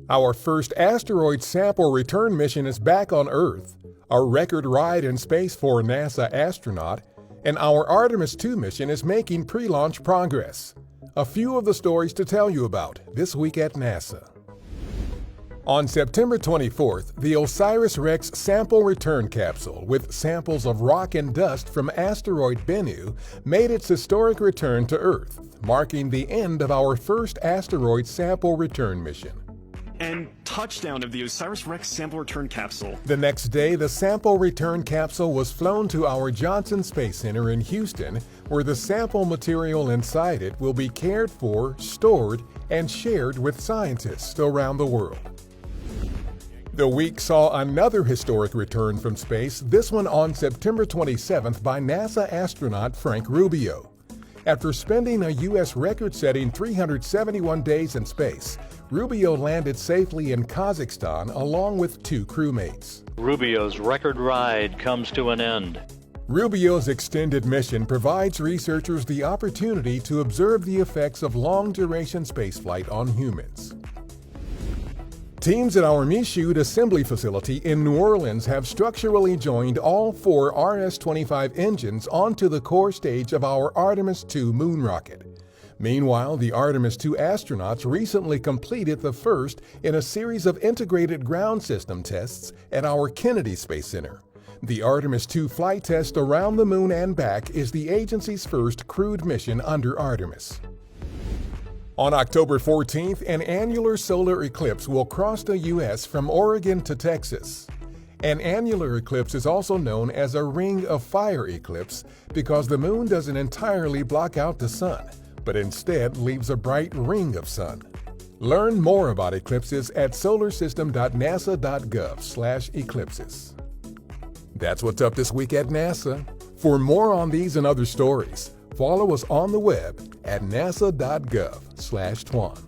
Our first asteroid sample return mission is back on Earth, a record ride in space for a NASA astronaut, and our Artemis II mission is making pre-launch progress. A few of the stories to tell you about this week at NASA. On September 24th, the OSIRIS-REx sample return capsule with samples of rock and dust from asteroid Bennu made its historic return to Earth, marking the end of our first asteroid sample return mission. And touchdown of the OSIRIS-REx sample return capsule. The next day, the sample return capsule was flown to our Johnson Space Center in Houston, where the sample material inside it will be cared for, stored, and shared with scientists around the world. The week saw another historic return from space, this one on September 27th by NASA astronaut Frank Rubio. After spending a U.S. record-setting 371 days in space, Rubio landed safely in Kazakhstan along with 2 crewmates. Rubio's record ride comes to an end. Rubio's extended mission provides researchers the opportunity to observe the effects of long-duration spaceflight on humans. Teams at our Michoud assembly facility in New Orleans have structurally joined all 4 RS-25 engines onto the core stage of our Artemis II moon rocket. Meanwhile, the Artemis II astronauts recently completed the first in a series of integrated ground system tests at our Kennedy Space Center. The Artemis II flight test around the moon and back is the agency's first crewed mission under Artemis. On October 14th, an annular solar eclipse will cross the U.S. from Oregon to Texas. An annular eclipse is also known as a ring of fire eclipse because the moon doesn't entirely block out the sun, but instead leaves a bright ring of sun. Learn more about eclipses at solarsystem.nasa.gov/eclipses. That's what's up this week at NASA. For more on these and other stories, follow us on the web at nasa.gov/twan.